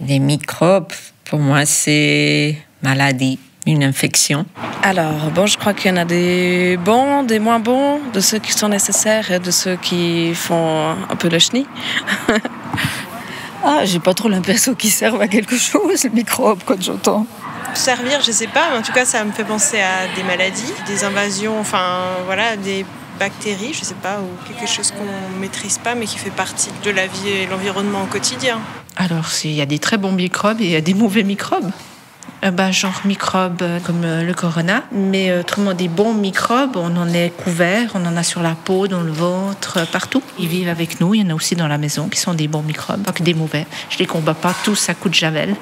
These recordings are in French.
Les microbes, pour moi, c'est maladie, une infection. Alors, je crois qu'il y en a des bons, des moins bons, de ceux qui sont nécessaires et de ceux qui font un peu le chenille. J'ai pas trop l'impression qu'ils servent à quelque chose, les microbes, quand j'entends. Servir, je sais pas, mais en tout cas, ça me fait penser à des maladies, des invasions, des bactéries, je sais pas, ou quelque chose qu'on maîtrise pas, mais qui fait partie de la vie et l'environnement au quotidien. Alors, il y a des très bons microbes et il y a des mauvais microbes. Genre microbes comme le corona, mais autrement des bons microbes, on en est couvert, on en a sur la peau, dans le ventre, partout. Ils vivent avec nous, il y en a aussi dans la maison qui sont des bons microbes, pas que des mauvais. Je les combats pas tous à coups de javel.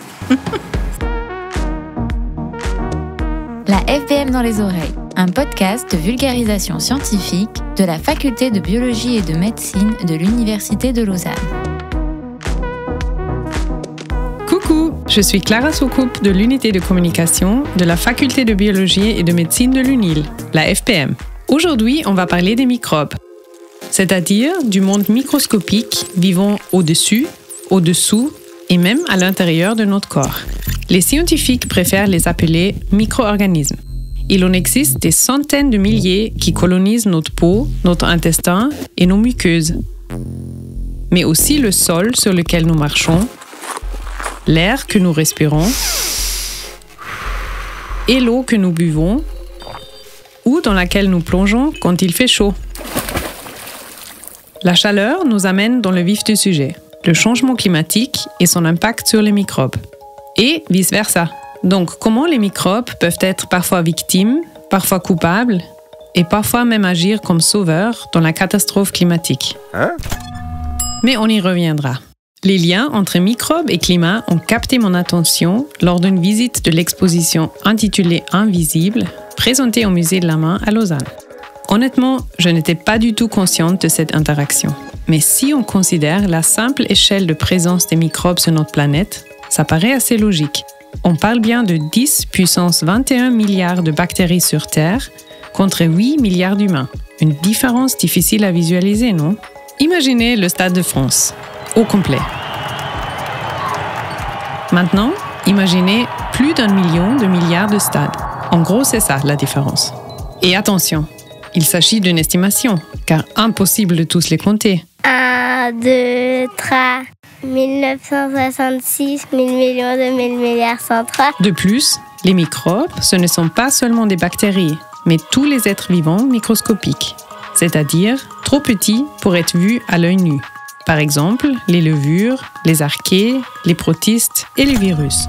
La FPM dans les oreilles, un podcast de vulgarisation scientifique de la Faculté de biologie et de médecine de l'Université de Lausanne. Coucou, je suis Clara Soucoupe de l'unité de communication de la Faculté de biologie et de médecine de l'UNIL, la FPM. Aujourd'hui, on va parler des microbes, c'est-à-dire du monde microscopique vivant au-dessus, au-dessous et même à l'intérieur de notre corps. Les scientifiques préfèrent les appeler micro-organismes. Il en existe des centaines de milliers qui colonisent notre peau, notre intestin et nos muqueuses, mais aussi le sol sur lequel nous marchons, l'air que nous respirons et l'eau que nous buvons ou dans laquelle nous plongeons quand il fait chaud. La chaleur nous amène dans le vif du sujet, le changement climatique et son impact sur les microbes. Et vice-versa. Donc, comment les microbes peuvent être parfois victimes, parfois coupables et parfois même agir comme sauveurs dans la catastrophe climatique. Mais on y reviendra. Les liens entre microbes et climat ont capté mon attention lors d'une visite de l'exposition intitulée Invisible, présentée au Musée de la Main à Lausanne. Honnêtement, je n'étais pas du tout consciente de cette interaction. Mais si on considère la simple échelle de présence des microbes sur notre planète, ça paraît assez logique. On parle bien de 10 puissance 21 milliards de bactéries sur Terre contre 8 milliards d'humains. Une différence difficile à visualiser, non? Imaginez le Stade de France, au complet. Maintenant, imaginez plus d'1 million de milliards de stades. En gros, c'est ça la différence. Et attention, il s'agit d'une estimation, car impossible de tous les compter. 1, 2, 3, 1966, 1000 millions, 2000 milliards, 103. De plus, les microbes, ce ne sont pas seulement des bactéries, mais tous les êtres vivants microscopiques, c'est-à-dire trop petits pour être vus à l'œil nu. Par exemple, les levures, les archées, les protistes et les virus.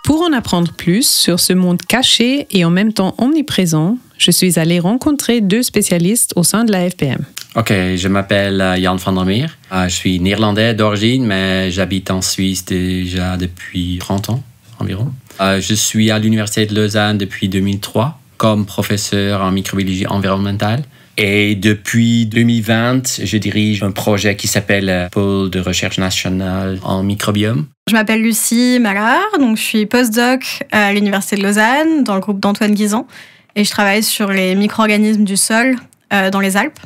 Pour en apprendre plus sur ce monde caché et en même temps omniprésent, je suis allée rencontrer 2 spécialistes au sein de la FPM. Ok, je m'appelle Jan van der Meer. Je suis néerlandais d'origine, mais j'habite en Suisse déjà depuis 30 ans environ. Je suis à l'Université de Lausanne depuis 2003 comme professeur en microbiologie environnementale. Et depuis 2020, je dirige un projet qui s'appelle Pôle de recherche nationale en microbiome. Je m'appelle Lucie Malard, donc je suis postdoc à l'Université de Lausanne, dans le groupe d'Antoine Guisan, et je travaille sur les micro-organismes du sol dans les Alpes.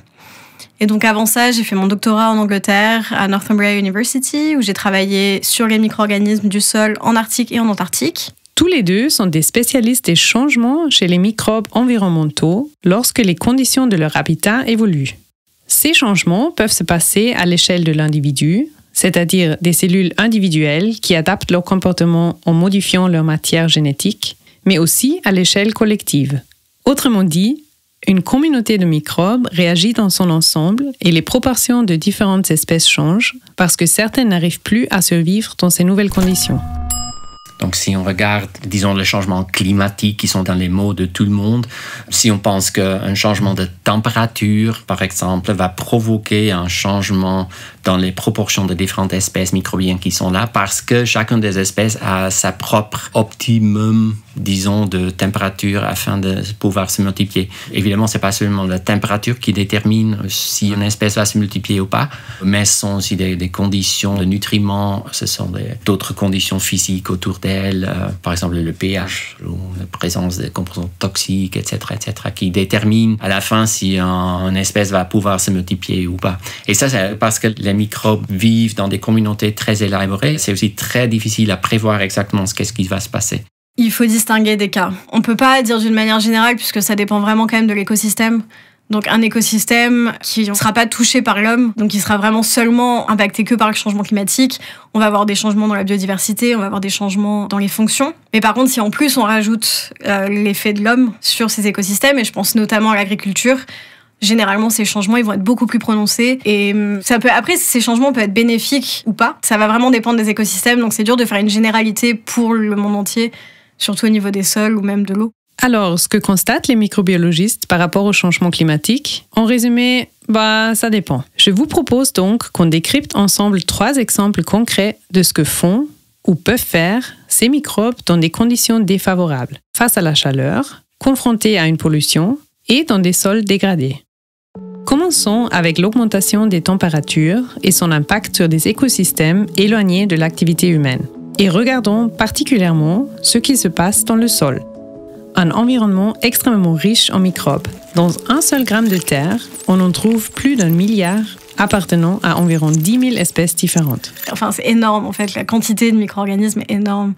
Et donc avant ça, j'ai fait mon doctorat en Angleterre à Northumbria University, où j'ai travaillé sur les micro-organismes du sol en Arctique et en Antarctique. Tous les 2 sont des spécialistes des changements chez les microbes environnementaux lorsque les conditions de leur habitat évoluent. Ces changements peuvent se passer à l'échelle de l'individu, c'est-à-dire des cellules individuelles qui adaptent leur comportement en modifiant leur matière génétique, mais aussi à l'échelle collective. Autrement dit, une communauté de microbes réagit dans son ensemble et les proportions de différentes espèces changent parce que certaines n'arrivent plus à survivre dans ces nouvelles conditions. Donc, si on regarde, disons, les changements climatiques qui sont dans les mots de tout le monde, si on pense qu'un changement de température, par exemple, va provoquer un changement dans les proportions de différentes espèces microbiennes qui sont là, parce que chacune des espèces a sa propre optimum, disons, de température afin de pouvoir se multiplier. Évidemment, ce n'est pas seulement la température qui détermine si une espèce va se multiplier ou pas, mais ce sont aussi des conditions de nutriments, ce sont d'autres conditions physiques autour d'elle, par exemple le pH, ou la présence de composants toxiques, etc., qui déterminent à la fin si une espèce va pouvoir se multiplier ou pas. Et ça, c'est parce que les les microbes vivent dans des communautés très élaborées, c'est aussi très difficile à prévoir exactement ce qui va se passer. Il faut distinguer des cas. On ne peut pas dire d'une manière générale puisque ça dépend vraiment quand même de l'écosystème. Donc un écosystème qui ne sera pas touché par l'homme, donc qui sera vraiment seulement impacté que par le changement climatique. On va avoir des changements dans la biodiversité, on va avoir des changements dans les fonctions. Mais par contre, si en plus on rajoute l'effet de l'homme sur ces écosystèmes, et je pense notamment à l'agriculture, généralement ces changements ils vont être beaucoup plus prononcés. Et après, ces changements peuvent être bénéfiques ou pas. Ça va vraiment dépendre des écosystèmes, donc c'est dur de faire une généralité pour le monde entier, surtout au niveau des sols ou même de l'eau. Alors, ce que constatent les microbiologistes par rapport au changement climatique, en résumé, ça dépend. Je vous propose donc qu'on décrypte ensemble 3 exemples concrets de ce que font ou peuvent faire ces microbes dans des conditions défavorables, face à la chaleur, confrontés à une pollution et dans des sols dégradés. Commençons avec l'augmentation des températures et son impact sur des écosystèmes éloignés de l'activité humaine. Et regardons particulièrement ce qui se passe dans le sol. Un environnement extrêmement riche en microbes. Dans un seul gramme de terre, on en trouve plus d'1 milliard appartenant à environ 10 000 espèces différentes. Enfin, c'est énorme en fait, la quantité de micro-organismes est énorme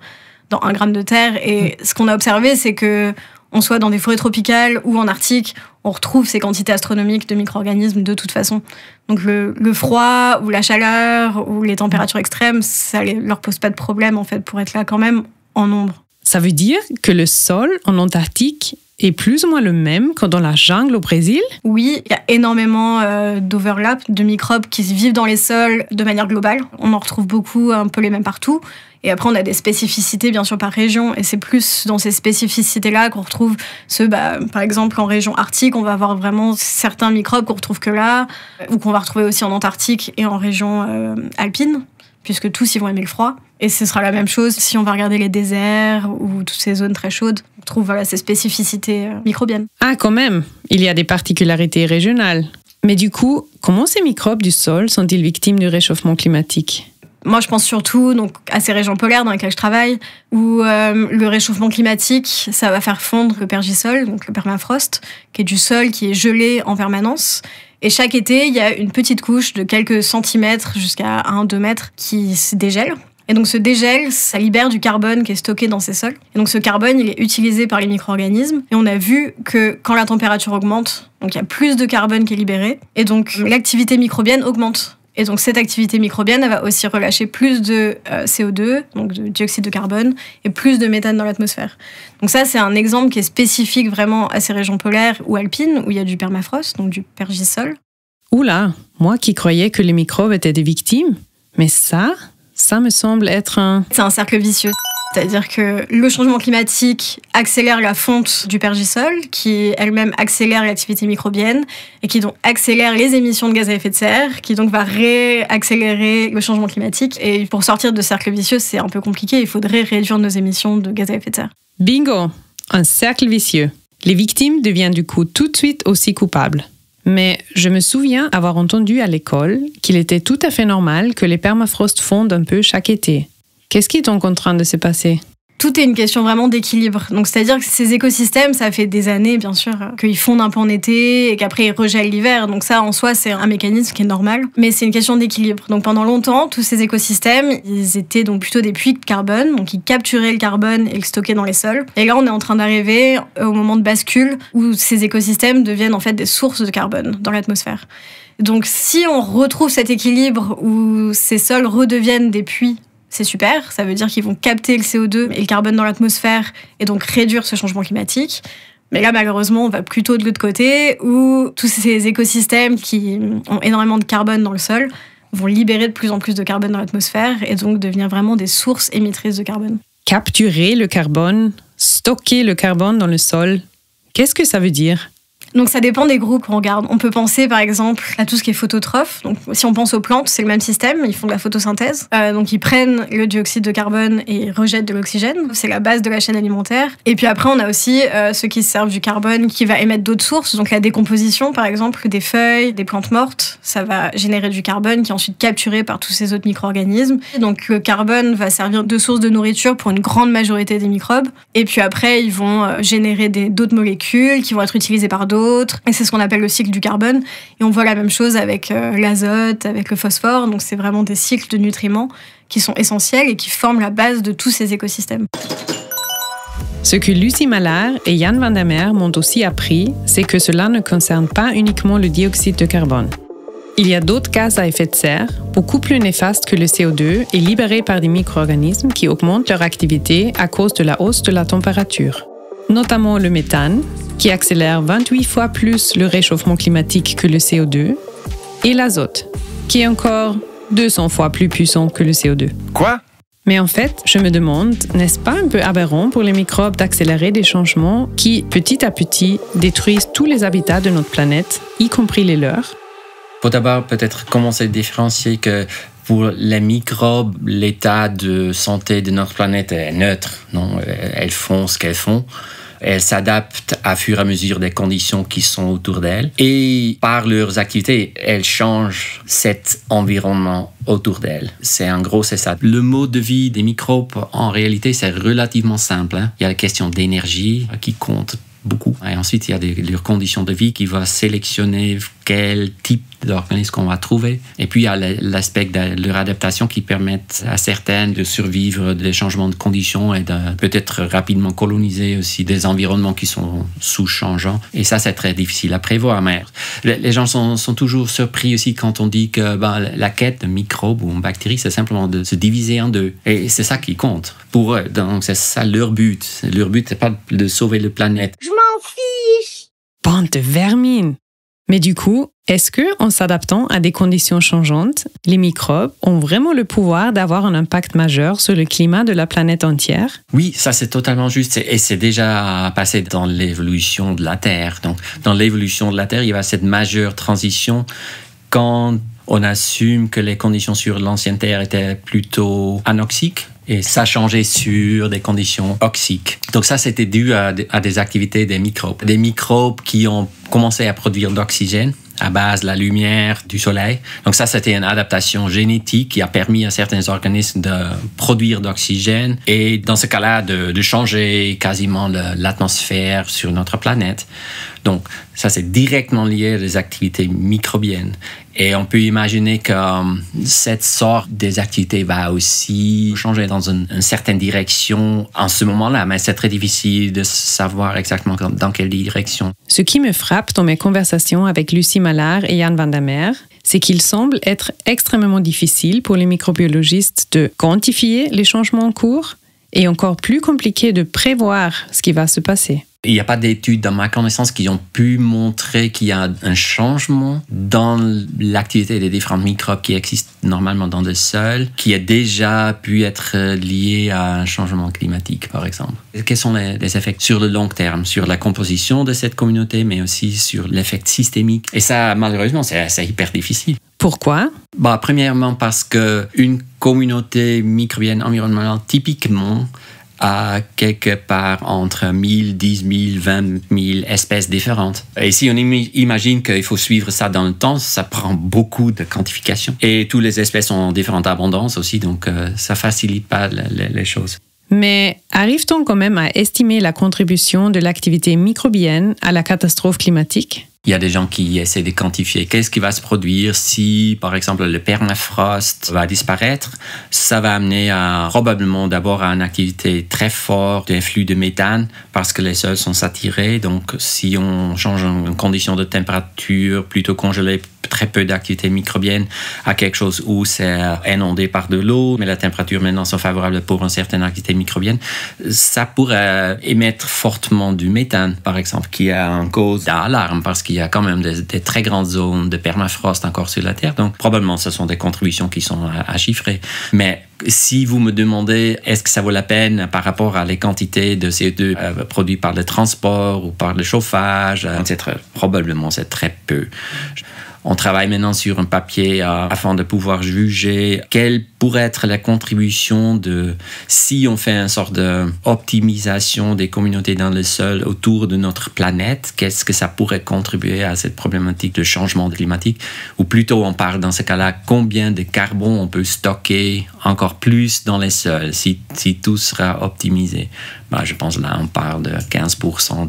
dans 1 gramme de terre. Et ce qu'on a observé, c'est que on soit dans des forêts tropicales ou en Arctique, on retrouve ces quantités astronomiques de micro-organismes de toute façon. Donc le froid ou la chaleur ou les températures extrêmes, ça ne leur pose pas de problème en fait pour être là quand même en nombre. Ça veut dire que le sol en Antarctique est plus ou moins le même que dans la jungle au Brésil? Oui, il y a énormément d'overlap de microbes qui vivent dans les sols de manière globale. On en retrouve beaucoup, un peu les mêmes partout. Et après, on a des spécificités, bien sûr, par région. Et c'est plus dans ces spécificités-là qu'on retrouve ceux, par exemple, en région arctique, on va avoir vraiment certains microbes qu'on retrouve que là, ou qu'on va retrouver aussi en Antarctique et en région alpine, puisque tous ils vont aimer le froid. Et ce sera la même chose si on va regarder les déserts ou toutes ces zones très chaudes. On trouve ces spécificités microbiennes. Ah, quand même, il y a des particularités régionales. Mais du coup, comment ces microbes du sol sont-ils victimes du réchauffement climatique? Moi, je pense surtout à ces régions polaires dans lesquelles je travaille, où le réchauffement climatique, ça va faire fondre le pergisol, donc le permafrost, qui est du sol qui est gelé en permanence. Et chaque été, il y a une petite couche de quelques centimètres jusqu'à 1-2 mètres qui se dégèle. Et donc ce dégel, ça libère du carbone qui est stocké dans ces sols. Et donc ce carbone, il est utilisé par les micro-organismes. Et on a vu que quand la température augmente, donc il y a plus de carbone qui est libéré. Et donc l'activité microbienne augmente. Et donc cette activité microbienne, elle va aussi relâcher plus de CO2, donc de dioxyde de carbone, et plus de méthane dans l'atmosphère. Donc ça, c'est un exemple qui est spécifique vraiment à ces régions polaires ou alpines, où il y a du permafrost, donc du pergisol. Oula, moi qui croyais que les microbes étaient des victimes, mais ça me semble être C'est un cercle vicieux. C'est-à-dire que le changement climatique accélère la fonte du pergisol, qui elle-même accélère l'activité microbienne, et qui donc accélère les émissions de gaz à effet de serre, qui donc va réaccélérer le changement climatique. Et pour sortir de ce cercle vicieux, c'est un peu compliqué. Il faudrait réduire nos émissions de gaz à effet de serre. Bingo! Un cercle vicieux. Les victimes deviennent du coup tout de suite aussi coupables. Mais je me souviens avoir entendu à l'école qu'il était tout à fait normal que les permafrosts fondent un peu chaque été. Qu'est-ce qui est donc en train de se passer? Tout est une question vraiment d'équilibre. Donc, c'est-à-dire que ces écosystèmes, ça fait des années, bien sûr, qu'ils fondent un peu en été et qu'après ils regèlent l'hiver. Donc ça, en soi, c'est un mécanisme qui est normal. Mais c'est une question d'équilibre. Donc pendant longtemps, tous ces écosystèmes, ils étaient donc plutôt des puits de carbone. Donc ils capturaient le carbone et le stockaient dans les sols. Et là, on est en train d'arriver au moment de bascule où ces écosystèmes deviennent en fait des sources de carbone dans l'atmosphère. Donc si on retrouve cet équilibre où ces sols redeviennent des puits, c'est super, ça veut dire qu'ils vont capter le CO2 et le carbone dans l'atmosphère et donc réduire ce changement climatique. Mais là, malheureusement, on va plutôt de l'autre côté où tous ces écosystèmes qui ont énormément de carbone dans le sol vont libérer de plus en plus de carbone dans l'atmosphère et donc devenir vraiment des sources émettrices de carbone. Capturer le carbone, stocker le carbone dans le sol, qu'est-ce que ça veut dire ? Donc ça dépend des groupes qu'on regarde. On peut penser par exemple à tout ce qui est phototrophe. Donc si on pense aux plantes, c'est le même système, ils font de la photosynthèse. Donc ils prennent le dioxyde de carbone et rejettent de l'oxygène. C'est la base de la chaîne alimentaire. Et puis après on a aussi ceux qui se servent du carbone qui va émettre d'autres sources. Donc la décomposition par exemple des feuilles, des plantes mortes, ça va générer du carbone qui est ensuite capturé par tous ces autres micro-organismes. Donc le carbone va servir de source de nourriture pour une grande majorité des microbes. Et puis après ils vont générer d'autres molécules qui vont être utilisées par d'autres d'autres. Et c'est ce qu'on appelle le cycle du carbone. Et on voit la même chose avec l'azote, avec le phosphore. Donc c'est vraiment des cycles de nutriments qui sont essentiels et qui forment la base de tous ces écosystèmes. Ce que Lucie Mallard et Jan van der Meer m'ont aussi appris, c'est que cela ne concerne pas uniquement le dioxyde de carbone. Il y a d'autres gaz à effet de serre, beaucoup plus néfastes que le CO2 et libérés par des micro-organismes qui augmentent leur activité à cause de la hausse de la température. Notamment le méthane, qui accélère 28 fois plus le réchauffement climatique que le CO2, et l'azote, qui est encore 200 fois plus puissant que le CO2. Quoi ? Mais en fait, je me demande, n'est-ce pas un peu aberrant pour les microbes d'accélérer des changements qui, petit à petit, détruisent tous les habitats de notre planète, y compris les leurs ? Il faut d'abord peut-être commencer à différencier que pour les microbes, l'état de santé de notre planète est neutre. Non, elles font ce qu'elles font. Elles s'adaptent à fur et à mesure des conditions qui sont autour d'elles. Et par leurs activités, elles changent cet environnement autour d'elles. C'est ça. Le mode de vie des microbes, en réalité, c'est relativement simple. Il y a la question d'énergie qui compte beaucoup. Et ensuite, il y a leurs conditions de vie qui vont sélectionner quel type d'organisme qu'on va trouver. Et puis, il y a l'aspect de leur adaptation qui permettent à certaines de survivre des changements de conditions et de peut-être rapidement coloniser aussi des environnements qui sont sous-changeants. Et ça, c'est très difficile à prévoir. Mais les gens sont toujours surpris aussi quand on dit que la quête de microbes ou de bactéries, c'est simplement de se diviser en deux. Et c'est ça qui compte pour eux. Donc, c'est ça leur but. Leur but, c'est pas de sauver la planète. Je m'en fiche. Bande de vermine. Mais du coup, est-ce que, en s'adaptant à des conditions changeantes, les microbes ont vraiment le pouvoir d'avoir un impact majeur sur le climat de la planète entière ? Oui, ça c'est totalement juste. Et c'est déjà passé dans l'évolution de la Terre. Donc, dans l'évolution de la Terre, il y a cette majeure transition quand on assume que les conditions sur l'ancienne Terre étaient plutôt anoxiques. Et ça changeait sur des conditions oxiques. Donc ça, c'était dû à des activités des microbes. Des microbes qui ont commencé à produire de l'oxygène à base de la lumière du soleil. Donc ça, c'était une adaptation génétique qui a permis à certains organismes de produire d'oxygène et dans ce cas-là, de changer quasiment l'atmosphère sur notre planète. Donc ça, c'est directement lié à des activités microbiennes. Et on peut imaginer que cette sorte des activités va aussi changer dans une certaine direction en ce moment-là, mais c'est très difficile de savoir exactement dans quelle direction. Ce qui me frappe dans mes conversations avec Lucie Mallard et Jan van der Meer, c'est qu'il semble être extrêmement difficile pour les microbiologistes de quantifier les changements en cours et encore plus compliqué de prévoir ce qui va se passer. Il n'y a pas d'études, dans ma connaissance, qui ont pu montrer qu'il y a un changement dans l'activité des différents microbes qui existent normalement dans le sol, qui a déjà pu être lié à un changement climatique, par exemple. Quels sont les effets sur le long terme, sur la composition de cette communauté, mais aussi sur l'effet systémique? Et ça, malheureusement, c'est hyper difficile. Pourquoi? Premièrement, parce qu'une communauté microbienne environnementale, typiquement, à quelque part entre 1000, 10 000, 20 000 espèces différentes. Et si on imagine qu'il faut suivre ça dans le temps, ça prend beaucoup de quantification. Et toutes les espèces ont différentes abondances aussi, donc ça ne facilite pas les choses. Mais arrive-t-on quand même à estimer la contribution de l'activité microbienne à la catastrophe climatique? Il y a des gens qui essaient de quantifier qu'est-ce qui va se produire si, par exemple, le permafrost va disparaître. Ça va amener probablement d'abord à une activité très forte des flux de méthane parce que les sols sont saturés. Donc, si on change une condition de température plutôt congelée, très peu d'activité microbienne à quelque chose où c'est inondé par de l'eau, mais la température maintenant sont favorables pour une certaine activité microbienne, ça pourrait émettre fortement du méthane, par exemple, qui est en cause d'alarme parce qu'il y a quand même des très grandes zones de permafrost encore sur la Terre. Donc, probablement, ce sont des contributions qui sont à chiffrer. Mais si vous me demandez est-ce que ça vaut la peine par rapport à les quantités de CO2 produites par le transport ou par le chauffage, probablement c'est très peu. On travaille maintenant sur un papier afin de pouvoir juger quelle pourrait être la contribution si on fait une sorte d'optimisation des communautés dans le sol autour de notre planète, qu'est-ce que ça pourrait contribuer à cette problématique de changement climatique? Ou plutôt, on parle dans ce cas-là, combien de carbone on peut stocker encore plus dans les sols si tout sera optimisé? Je pense là, on parle de 15%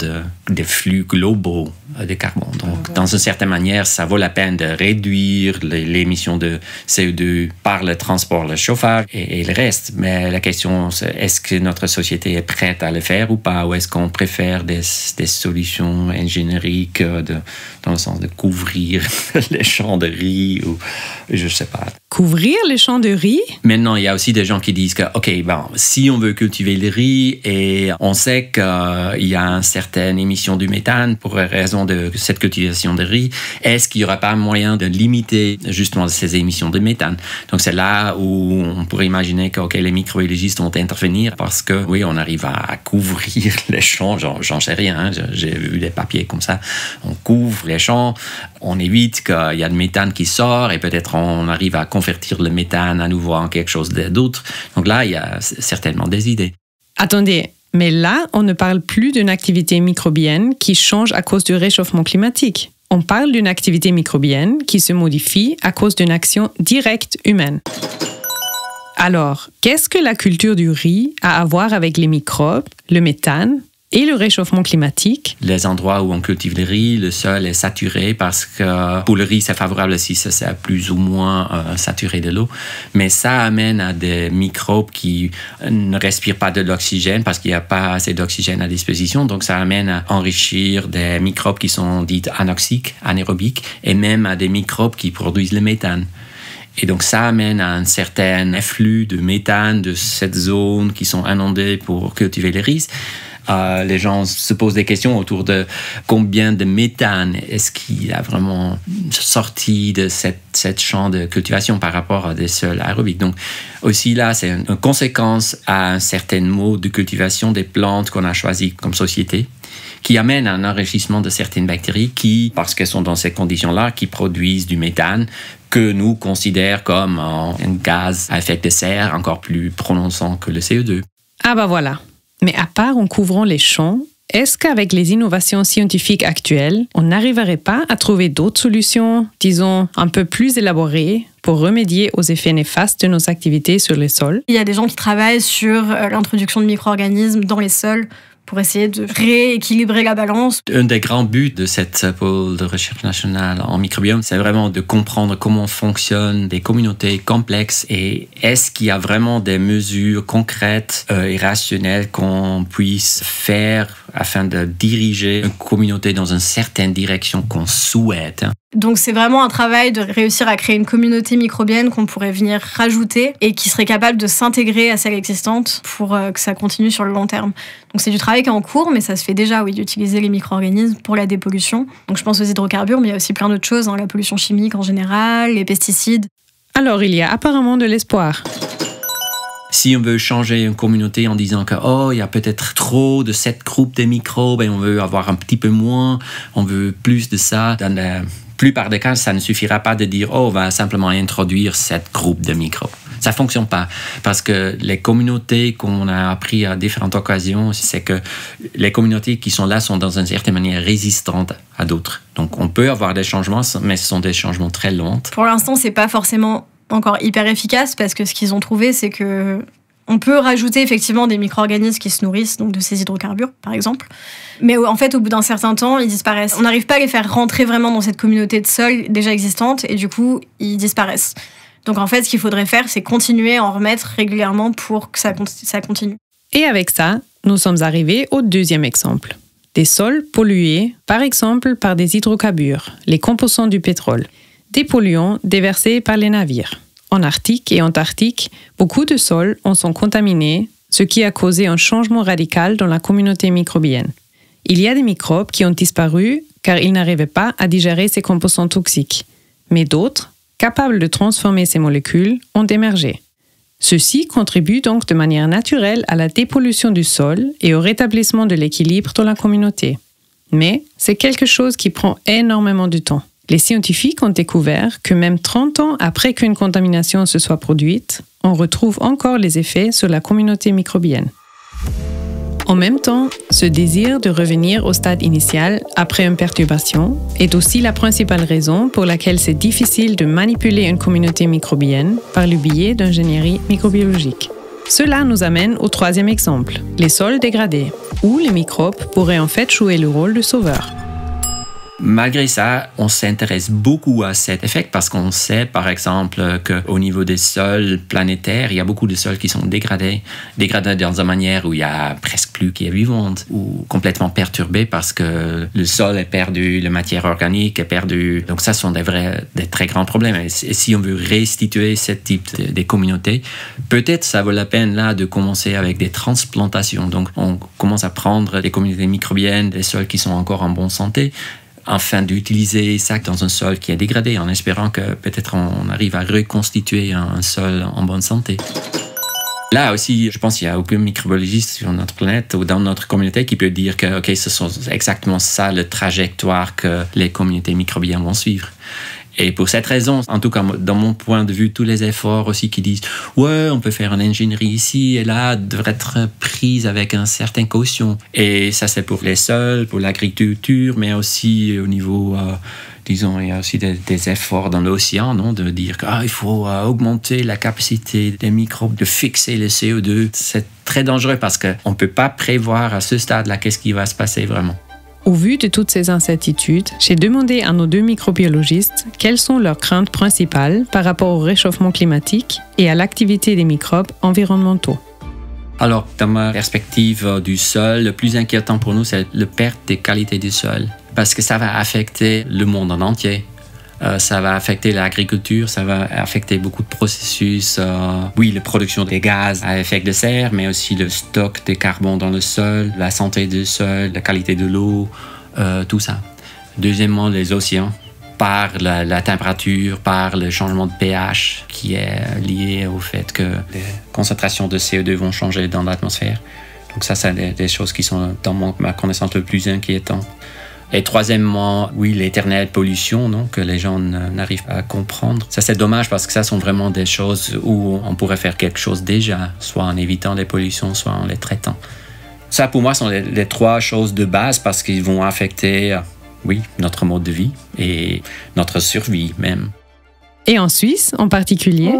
des flux globaux de carbone. Donc, dans une certaine manière, ça vaut la peine de réduire l'émission de CO2 par le transport, le chauffage et le reste. Mais la question, c'est est-ce que notre société est prête à le faire ou pas? Ou est-ce qu'on préfère des solutions ingénieriques dans le sens de couvrir les champs de riz ou je ne sais pas. Couvrir les champs de riz? Maintenant, il y a aussi des gens qui disent que, OK, si on veut cultiver le riz et on sait qu'il y a une certaine émission du méthane pour raison de cette cultivation de riz, est-ce qu'il n'y aura pas moyen de limiter justement ces émissions de méthane? Donc, c'est là où on pourrait imaginer que les microbiologistes vont intervenir parce que, oui, on arrive à couvrir les champs. J'en sais rien, hein, j'ai vu des papiers comme ça. On couvre les champs, on évite qu'il y a du méthane qui sort et peut-être on arrive à convertir le méthane à nouveau en quelque chose d'autre. Donc là, il y a certainement des idées. Attendez, mais là, on ne parle plus d'une activité microbienne qui change à cause du réchauffement climatique. On parle d'une activité microbienne qui se modifie à cause d'une action directe humaine. Alors, qu'est-ce que la culture du riz a à voir avec les microbes, le méthane et le réchauffement climatique? Les endroits où on cultive le riz, le sol est saturé parce que pour le riz, c'est favorable si c'est plus ou moins saturé de l'eau. Mais ça amène à des microbes qui ne respirent pas de l'oxygène parce qu'il n'y a pas assez d'oxygène à disposition. Donc, ça amène à enrichir des microbes qui sont dits anoxiques, anaérobiques, et même à des microbes qui produisent le méthane. Et donc, ça amène à un certain afflux de méthane de cette zone qui sont inondées pour cultiver les riz. Les gens se posent des questions autour de combien de méthane est-ce qu'il a vraiment sorti de cette champ de cultivation par rapport à des sols aérobiques. Donc aussi là, c'est une conséquence à un certain mode de cultivation des plantes qu'on a choisies comme société qui amène à un enrichissement de certaines bactéries qui, parce qu'elles sont dans ces conditions-là, qui produisent du méthane que nous considérons comme un gaz à effet de serre encore plus prononçant que le CO2. Ah bah voilà. Mais à part en couvrant les champs, est-ce qu'avec les innovations scientifiques actuelles, on n'arriverait pas à trouver d'autres solutions, disons, un peu plus élaborées pour remédier aux effets néfastes de nos activités sur les sols? Il y a des gens qui travaillent sur l'introduction de micro-organismes dans les sols pour essayer de rééquilibrer la balance. Un des grands buts de cette pôle de recherche nationale en microbiome, c'est vraiment de comprendre comment fonctionnent des communautés complexes et est-ce qu'il y a vraiment des mesures concrètes et rationnelles qu'on puisse faire afin de diriger une communauté dans une certaine direction qu'on souhaite. Donc c'est vraiment un travail de réussir à créer une communauté microbienne qu'on pourrait venir rajouter et qui serait capable de s'intégrer à celle existante pour que ça continue sur le long terme. Donc c'est du travail qui est en cours, mais ça se fait déjà, oui, d'utiliser les micro-organismes pour la dépollution. Donc je pense aux hydrocarbures, mais il y a aussi plein d'autres choses, hein, la pollution chimique en général, les pesticides. Alors il y a apparemment de l'espoir. Si on veut changer une communauté en disant que il y a peut-être trop de cette groupe de microbes et on veut avoir un petit peu moins, on veut plus de ça, dans la plupart des cas, ça ne suffira pas de dire on va simplement introduire cette groupe de microbes. Ça ne fonctionne pas parce que les communautés qu'on a appris à différentes occasions, c'est que les communautés qui sont là sont dans une certaine manière résistantes à d'autres. Donc on peut avoir des changements, mais ce sont des changements très lents. Pour l'instant, c'est pas forcément encore hyper efficace parce que ce qu'ils ont trouvé, c'est que on peut rajouter effectivement des micro-organismes qui se nourrissent donc de ces hydrocarbures, par exemple. Mais en fait, au bout d'un certain temps, ils disparaissent. On n'arrive pas à les faire rentrer vraiment dans cette communauté de sol déjà existante et du coup, ils disparaissent. Donc en fait, ce qu'il faudrait faire, c'est continuer à en remettre régulièrement pour que ça continue. Et avec ça, nous sommes arrivés au deuxième exemple. Des sols pollués, par exemple par des hydrocarbures, les composants du pétrole. Des polluants déversés par les navires. En Arctique et Antarctique, beaucoup de sols en sont contaminés, ce qui a causé un changement radical dans la communauté microbienne. Il y a des microbes qui ont disparu car ils n'arrivaient pas à digérer ces composants toxiques. Mais d'autres, capables de transformer ces molécules, ont émergé. Ceci contribue donc de manière naturelle à la dépollution du sol et au rétablissement de l'équilibre dans la communauté. Mais c'est quelque chose qui prend énormément de temps. Les scientifiques ont découvert que même 30 ans après qu'une contamination se soit produite, on retrouve encore les effets sur la communauté microbienne. En même temps, ce désir de revenir au stade initial après une perturbation est aussi la principale raison pour laquelle c'est difficile de manipuler une communauté microbienne par le biais d'ingénierie microbiologique. Cela nous amène au troisième exemple, les sols dégradés, où les microbes pourraient en fait jouer le rôle de sauveur. Malgré ça, on s'intéresse beaucoup à cet effet parce qu'on sait, par exemple, qu'au niveau des sols planétaires, il y a beaucoup de sols qui sont dégradés dans une manière où il y a presque plus qui est vivante ou complètement perturbés parce que le sol est perdu, la matière organique est perdue. Donc ça sont des très grands problèmes. Et si on veut restituer ce type de communautés, peut-être ça vaut la peine là de commencer avec des transplantations. Donc on commence à prendre des communautés microbiennes, des sols qui sont encore en bonne santé, afin d'utiliser ça dans un sol qui est dégradé, en espérant que peut-être on arrive à reconstituer un sol en bonne santé. Là aussi, je pense qu'il n'y a aucun microbiologiste sur notre planète ou dans notre communauté qui peut dire que ce sont exactement ça la trajectoire que les communautés microbiennes vont suivre. Et pour cette raison, en tout cas, dans mon point de vue, tous les efforts aussi qui disent « Ouais, on peut faire une ingénierie ici et là » devraient être prises avec un certain caution. Et ça, c'est pour les sols, pour l'agriculture, mais aussi au niveau, disons, il y a aussi des efforts dans l'océan, non, de dire qu'il faut augmenter la capacité des microbes de fixer le CO2. C'est très dangereux parce qu'on ne peut pas prévoir à ce stade-là qu'est-ce qui va se passer vraiment. Au vu de toutes ces incertitudes, j'ai demandé à nos 2 microbiologistes quelles sont leurs craintes principales par rapport au réchauffement climatique et à l'activité des microbes environnementaux. Alors, dans ma perspective du sol, le plus inquiétant pour nous, c'est la perte des qualités du sol. Parce que ça va affecter le monde en entier. Ça va affecter l'agriculture, ça va affecter beaucoup de processus. Oui, la production des gaz à effet de serre, mais aussi le stock de carbone dans le sol, la santé du sol, la qualité de l'eau, tout ça. Deuxièmement, les océans, par la température, par le changement de pH qui est lié au fait que les concentrations de CO2 vont changer dans l'atmosphère. Donc ça, c'est des choses qui sont, dans ma connaissance, le plus inquiétantes. Et troisièmement, oui, l'éternelle pollution, non, que les gens n'arrivent pas à comprendre. Ça, c'est dommage parce que ça sont vraiment des choses où on pourrait faire quelque chose déjà, soit en évitant les pollutions, soit en les traitant. Ça, pour moi, sont les 3 choses de base parce qu'ils vont affecter, oui, notre mode de vie et notre survie même. Et en Suisse, en particulier?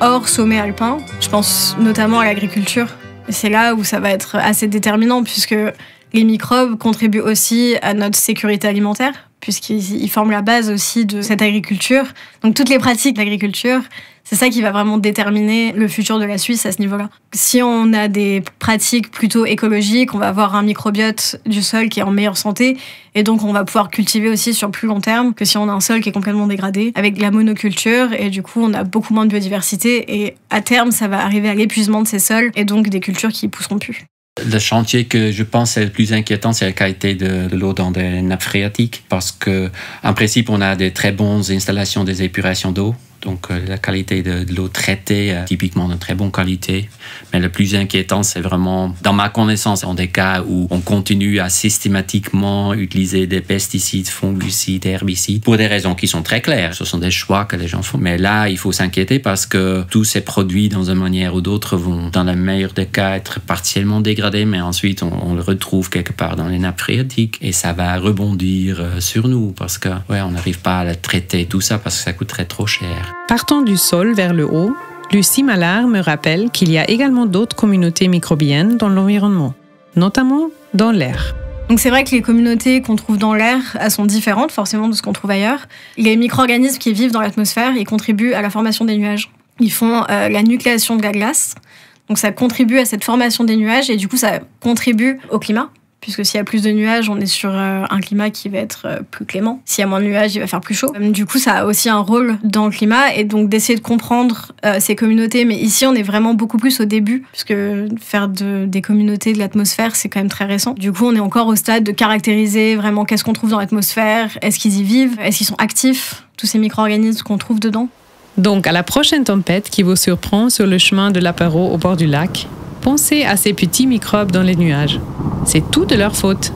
Hors sommet alpin, je pense notamment à l'agriculture. C'est là où ça va être assez déterminant puisque les microbes contribuent aussi à notre sécurité alimentaire, puisqu'ils forment la base aussi de cette agriculture. Donc toutes les pratiques d'agriculture, c'est ça qui va vraiment déterminer le futur de la Suisse à ce niveau-là. Si on a des pratiques plutôt écologiques, on va avoir un microbiote du sol qui est en meilleure santé, et donc on va pouvoir cultiver aussi sur plus long terme que si on a un sol qui est complètement dégradé, avec de la monoculture, et du coup on a beaucoup moins de biodiversité, et à terme ça va arriver à l'épuisement de ces sols, et donc des cultures qui ne pousseront plus. Le chantier que je pense est le plus inquiétant, c'est la qualité de l'eau dans des nappes phréatiques parce qu'en principe, on a des très bonnes installations des épurations d'eau. Donc, la qualité de l'eau traitée est typiquement de très bonne qualité. Mais le plus inquiétant, c'est vraiment, dans ma connaissance, dans des cas où on continue à systématiquement utiliser des pesticides, fongicides, herbicides, pour des raisons qui sont très claires. Ce sont des choix que les gens font. Mais là, il faut s'inquiéter parce que tous ces produits, dans une manière ou d'autre, vont, dans le meilleur des cas, être partiellement dégradés, mais ensuite, on le retrouve quelque part dans les nappes phréatiques et ça va rebondir sur nous parce que, on n'arrive pas à le traiter, tout ça, parce que ça coûterait trop cher. Partant du sol vers le haut, Lucie Mallard me rappelle qu'il y a également d'autres communautés microbiennes dans l'environnement, notamment dans l'air. Donc c'est vrai que les communautés qu'on trouve dans l'air, elles sont différentes forcément de ce qu'on trouve ailleurs. Les micro-organismes qui vivent dans l'atmosphère, ils contribuent à la formation des nuages. Ils font la nucléation de la glace, donc ça contribue à cette formation des nuages et du coup ça contribue au climat. Puisque s'il y a plus de nuages, on est sur un climat qui va être plus clément. S'il y a moins de nuages, il va faire plus chaud. Du coup, ça a aussi un rôle dans le climat et donc d'essayer de comprendre ces communautés. Mais ici, on est vraiment beaucoup plus au début, puisque faire des communautés de l'atmosphère, c'est quand même très récent. Du coup, on est encore au stade de caractériser vraiment qu'est-ce qu'on trouve dans l'atmosphère, est-ce qu'ils y vivent, est-ce qu'ils sont actifs, tous ces micro-organismes qu'on trouve dedans. Donc, à la prochaine tempête qui vous surprend sur le chemin de l'apéro au bord du lac, pensez à ces petits microbes dans les nuages. C'est tout de leur faute.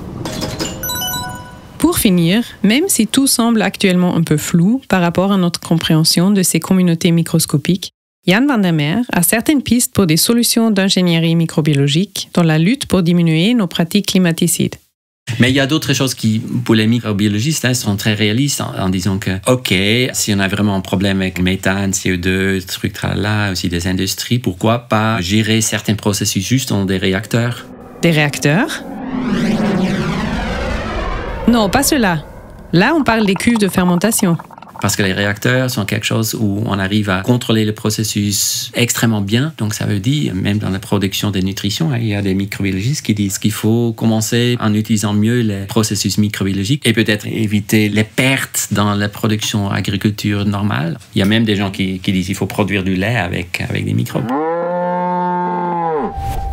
Pour finir, même si tout semble actuellement un peu flou par rapport à notre compréhension de ces communautés microscopiques, Jan van der Meer a certaines pistes pour des solutions d'ingénierie microbiologique dans la lutte pour diminuer nos pratiques climaticides. Mais il y a d'autres choses qui, pour les microbiologistes, sont très réalistes en disant que, OK, si on a vraiment un problème avec le méthane, CO2, trucs là, aussi des industries, pourquoi pas gérer certains processus juste dans des réacteurs? Des réacteurs? Non, pas cela. Là, on parle des cuves de fermentation. Parce que les réacteurs sont quelque chose où on arrive à contrôler le processus extrêmement bien. Donc ça veut dire, même dans la production des nutritions, il y a des microbiologistes qui disent qu'il faut commencer en utilisant mieux les processus microbiologiques et peut-être éviter les pertes dans la production agriculture normale. Il y a même des gens qui disent qu'il faut produire du lait avec des microbes.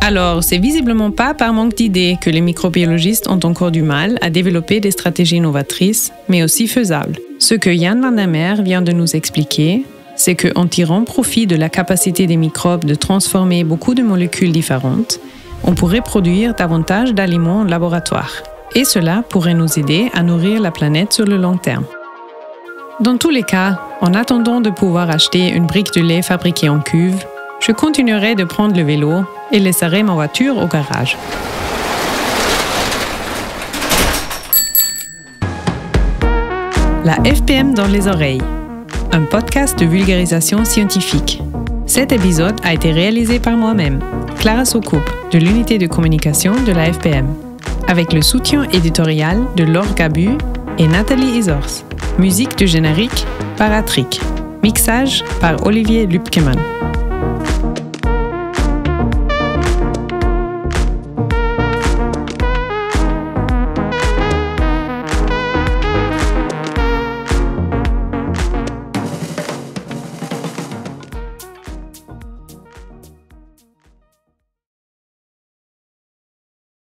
Alors, c'est visiblement pas par manque d'idées que les microbiologistes ont encore du mal à développer des stratégies novatrices, mais aussi faisables. Ce que Jan van der Meer vient de nous expliquer, c'est qu'en tirant profit de la capacité des microbes de transformer beaucoup de molécules différentes, on pourrait produire davantage d'aliments en laboratoire. Et cela pourrait nous aider à nourrir la planète sur le long terme. Dans tous les cas, en attendant de pouvoir acheter une brique de lait fabriquée en cuve, je continuerai de prendre le vélo et laisserai ma voiture au garage. La FPM dans les oreilles, un podcast de vulgarisation scientifique. Cet épisode a été réalisé par moi-même, Clara Soucoupe, de l'unité de communication de la FPM, avec le soutien éditorial de Laure Gabu et Nathalie Isors. Musique du générique par Atrick. Mixage par Olivier Lübkemann.